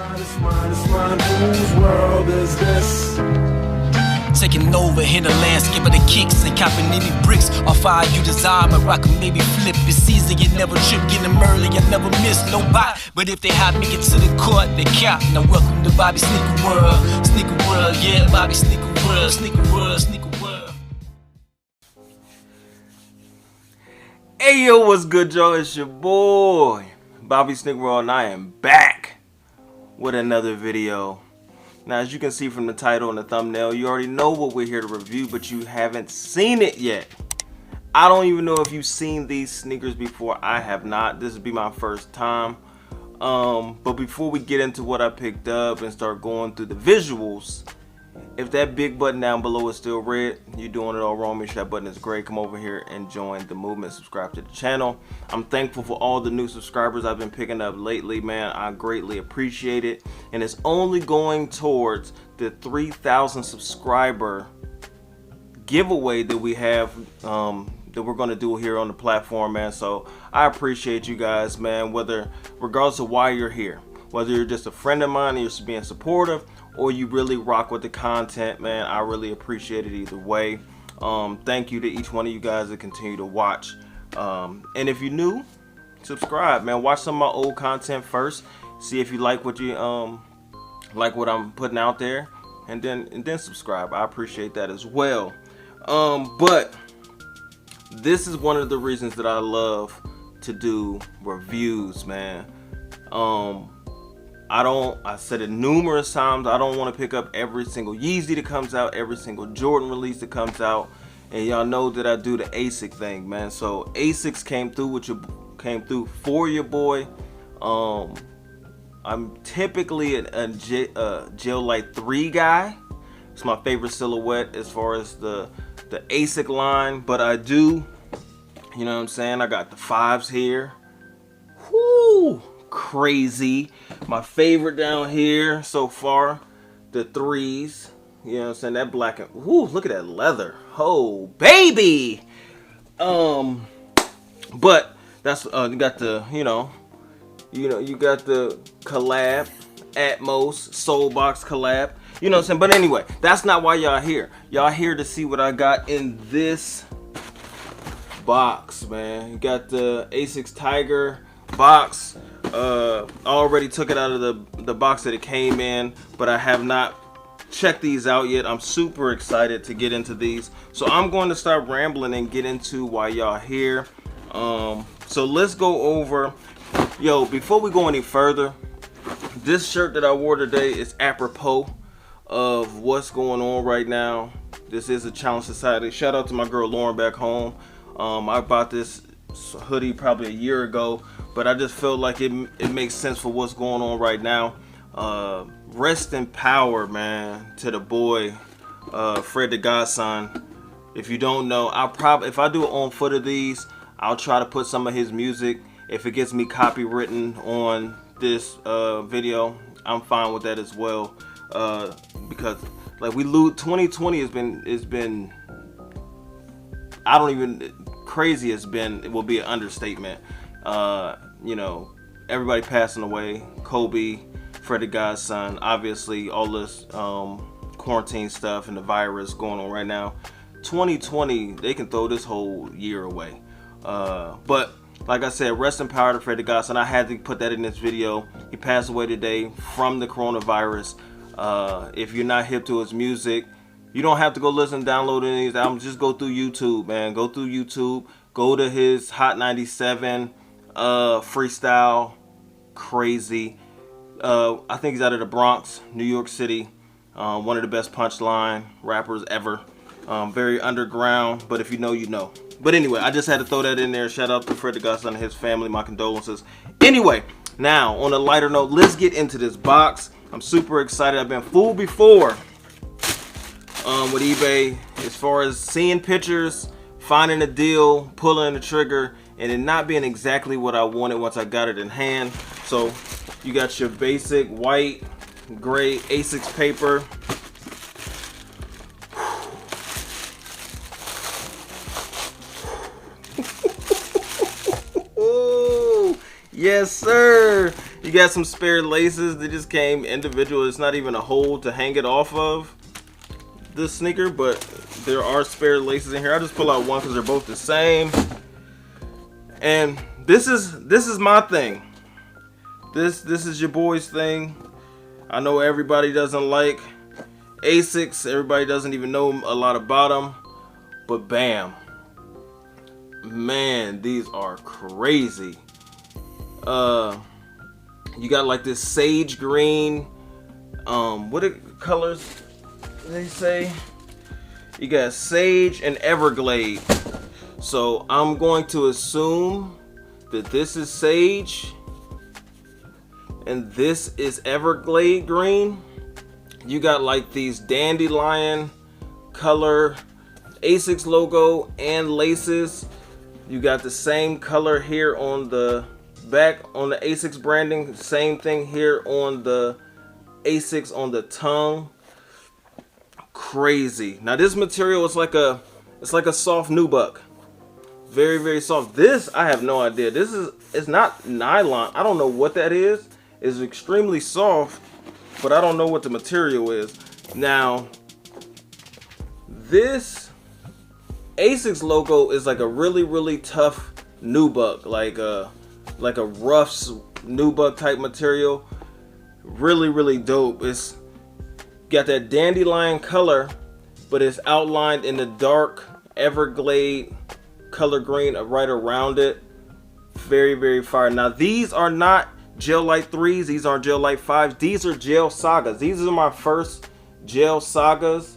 Whose world is this? Taking over, hit the landscape of the kicks and copping any bricks. Or fire you desire, my rock can maybe flip. It's easy, you never trip, get them early, you never miss, no bite. But if they hot, make it to the court, they count. Now welcome to Bobby Sneaker World. Sneaker World, yeah, Bobby Sneaker World, Sneaker World, Sneaker World. Hey yo, what's good, y'all? It's your boy, Bobby Sneaker World, and I am back with another video. Now, as you can see from the title and the thumbnail, you already know what we're here to review, but you haven't seen it yet. I don't even know if you've seen these sneakers before. I have not. This will be my first time. But before we get into what I picked up and start going through the visuals, if that big button down below is still red, you're doing it all wrong. Make sure that button is gray. Come over here and join the movement. Subscribe to the channel. I'm thankful for all the new subscribers I've been picking up lately, man. I greatly appreciate it. And it's only going towards the 3,000 subscriber giveaway that we have, that we're going to do here on the platform, man. So I appreciate you guys, man, regardless of why you're here. Whether you're just a friend of mine and you're being supportive, or you really rock with the content, man, I really appreciate it either way. Thank you to each one of you guys that continue to watch. And if you're new, subscribe, man. Watch some of my old content first. See if you like what I'm putting out there, and then subscribe. I appreciate that as well. But this is one of the reasons that I love to do reviews, man. I said it numerous times, I don't want to pick up every single Yeezy that comes out, every single Jordan release that comes out, and y'all know that I do the Asics thing, man. So Asics came through for your boy. I'm typically a Gel Light 3 guy. It's my favorite silhouette as far as the Asics line, but I do, you know what I'm saying, I got the 5s here. Whoo! Crazy. My favorite down here so far, the 3s. You know what I'm saying? That black and whoo, look at that leather. Oh baby. But that's you got the you got the collab, Atmos Soul Box collab. You know what I'm saying? But anyway, that's not why y'all here. Y'all here to see what I got in this box, man. You got the Asics Tiger box. I already took it out of the box that it came in, but I have not checked these out yet. I'm super excited to get into these, so I'm going to start rambling and get into why y'all here. So let's go over, before we go any further, this shirt that I wore today is apropos of what's going on right now. This is a challenge society. Shout out to my girl Lauren back home. I bought this hoodie probably a year ago, but I just felt like it makes sense for what's going on right now. Rest in power, man, to the boy, Fred the Godson. If you don't know, if I do an on foot of these, I'll try to put some of his music. If it gets me copywritten on this video, I'm fine with that as well. Because like 2020 has been crazy. It will be an understatement. Everybody passing away, Kobe, Fred the Godson, obviously all this quarantine stuff and the virus going on right now. 2020, they can throw this whole year away. But like I said, rest in power to Fred the Godson. I had to put that in this video. He passed away today from the coronavirus. If you're not hip to his music, you don't have to go listen, download any of these albums. Just go through YouTube, man. Go through YouTube. Go to his Hot 97 freestyle. Crazy. I think he's out of the Bronx, New York City. One of the best punchline rappers ever. Very underground, but if you know, you know. But anyway, I just had to throw that in there. Shout out to Fred the Godson and his family. My condolences. Anyway, now on a lighter note, let's get into this box. I'm super excited. I've been fooled before with eBay as far as seeing pictures, finding a deal, pulling the trigger, and it not being exactly what I wanted once I got it in hand. So you got your basic white, gray Asics paper. Yes, sir. You got some spare laces that just came individual. It's not even a hole to hang it off of this sneaker, but there are spare laces in here. I just pull out one because they're both the same. And this is my thing. This is your boy's thing. I know everybody doesn't like Asics. Everybody doesn't even know a lot about them. But bam. Man, these are crazy. You got like this sage green. What are colors they say? You got sage and everglade. So I'm going to assume that this is sage and this is everglade green. You got like these dandelion color Asics logo and laces. You got the same color here on the back on the Asics branding. Same thing here on the Asics on the tongue. Crazy. Now this material is like a soft nubuck. Very, very soft. This I have no idea. It's not nylon. I don't know what that is. It's extremely soft, but I don't know what the material is. Now this Asics logo is like a really, really tough nubuck, like a rough nubuck type material. Really, really dope. It's got that dandelion color, but it's outlined in the dark everglade color green right around it. Very, very fire. Now these are not gel light 3s. These aren't gel light 5s. These are gel Sagas. These are my first gel Sagas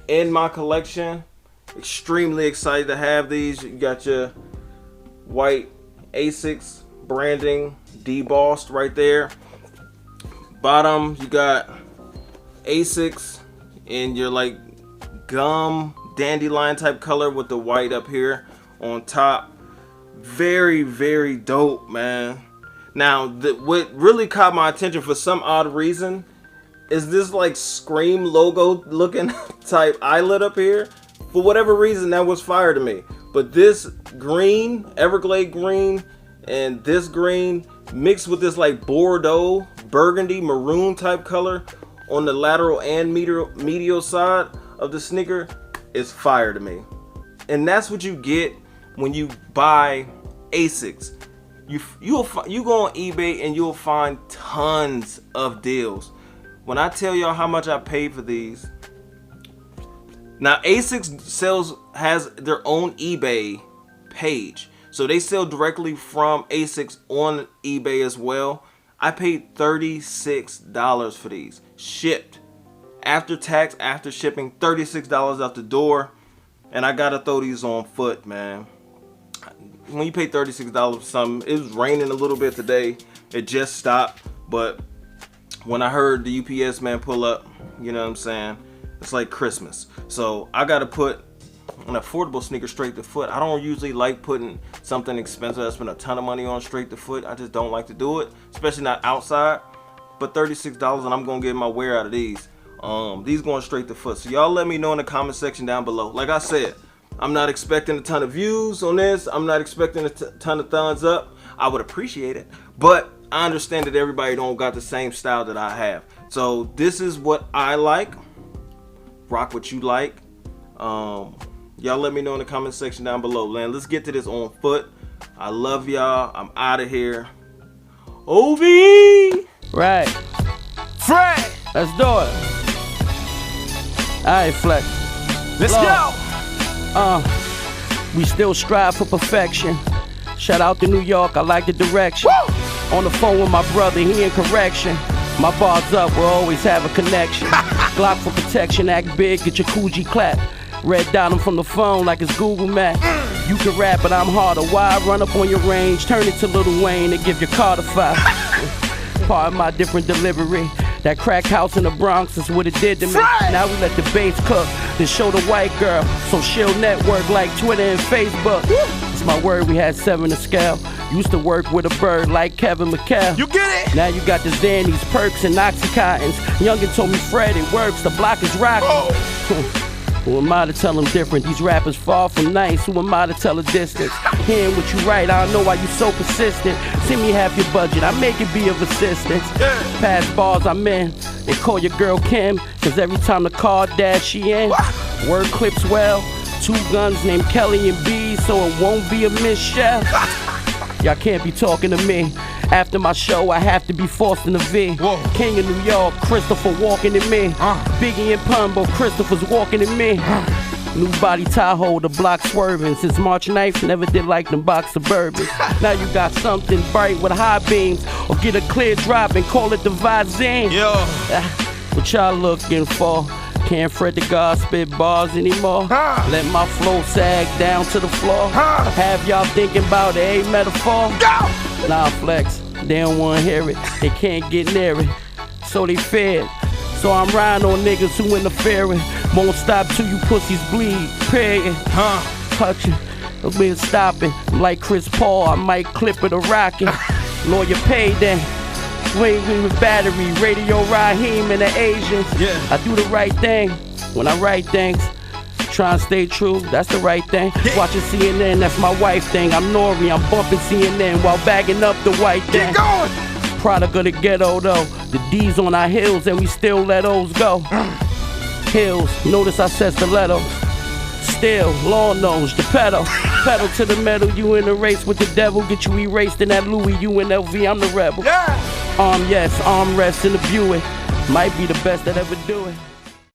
in my collection. Extremely excited to have these. You got your white Asics branding debossed right there. Bottom you got Asics in your like gum dandelion type color with the white up here on top. Very, very dope, man. Now what really caught my attention for some odd reason is this like Scream logo looking type eyelet up here. For whatever reason, that was fire to me. But this green, everglade green, and this green mixed with this like Bordeaux, burgundy, maroon type color on the lateral and medial side of the sneaker is fire to me. And that's what you get when you buy Asics. You go on eBay and you'll find tons of deals. When I tell y'all how much I paid for these. Now Asics has their own eBay page. So they sell directly from Asics on eBay as well. I paid $36 for these. Shipped. After tax, after shipping, $36 out the door. And I gotta throw these on foot, man. When you pay $36 for something, it was raining a little bit today. It just stopped. But when I heard the UPS man pull up, you know what I'm saying? It's like Christmas. So I gotta put an affordable sneaker straight to foot. I don't usually like putting something expensive I spend a ton of money on straight to foot. I just don't like to do it, especially not outside. But $36 and I'm gonna get my wear out of these. These going straight to foot. So y'all let me know in the comment section down below. Like I said, I'm not expecting a ton of views on this. I'm not expecting a ton of thumbs up. I would appreciate it, but I understand that everybody don't got the same style that I have. So this is what I like. Rock what you like. Y'all let me know in the comment section down below, man. Let's get to this on foot. I love y'all. I'm out of here. OV! Right. Fred! Let's do it. Alright, Flex. Let's go. We still strive for perfection. Shout out to New York, I like the direction. Woo! On the phone with my brother, he in correction. My bars up, we'll always have a connection. Glock for protection, act big, get your Coogee clap. Red dot him from the phone like it's Google Maps. You can rap, but I'm harder. Why run up on your range? Turn it to Lil Wayne and give your car to five. Part of my different delivery. That crack house in the Bronx is what it did to me. Now we let the bass cook, then show the white girl. So she'll network like Twitter and Facebook. It's my word, we had 7 to scale. Used to work with a bird like Kevin McHale. You get it? Now you got the Xannies, Perks, and Oxycontins. Youngin told me, Fred, it works, the block is rocking. Who am I to tell them different? These rappers far from nice. Who am I to tell a distance? Hearing what you write, I don't know why you so persistent. Send me half your budget, I make it be of assistance. Past bars I'm in, they call your girl Kim, cause every time the car dash she in. Word clips well, 2 guns named Kelly and B, so it won't be a miss chef. Y'all can't be talking to me. After my show, I have to be forced in the V. Whoa. King of New York, Christopher walking in me. Biggie and Pun, both Christopher's walking in me. New body Tahoe, the block swerving. Since March 9th, never did like them box Suburbans. Now you got something bright with high beams, or get a clear drop and call it the Vizine. What y'all looking for? Can't fret the God spit bars anymore. Let my flow sag down to the floor. Have y'all thinking about a metaphor? Nah, flex, they don't wanna hear it. They can't get near it, so they feared. So I'm riding on niggas who interfering. Won't stop till you pussies bleed, period. Touching, no been stopping. I'm like Chris Paul, I might clip it or rocket. Lawyer paid then. Swing with battery, Radio Raheem and the Asians. I do the right thing when I write things. Try and stay true, that's the right thing. Watching CNN, that's my wife thing. I'm Nori, I'm bumping CNN while bagging up the white thing. Keep going! Product of the ghetto though. The D's on our heels and we still let those go. Hills, notice I said stiletto. Still, long nose, the pedal. Pedal to the metal, you in a race with the devil. Get you erased in that Louis, you in LV, I'm the rebel. Yes, armrest in the Buick. Might be the best that ever do it.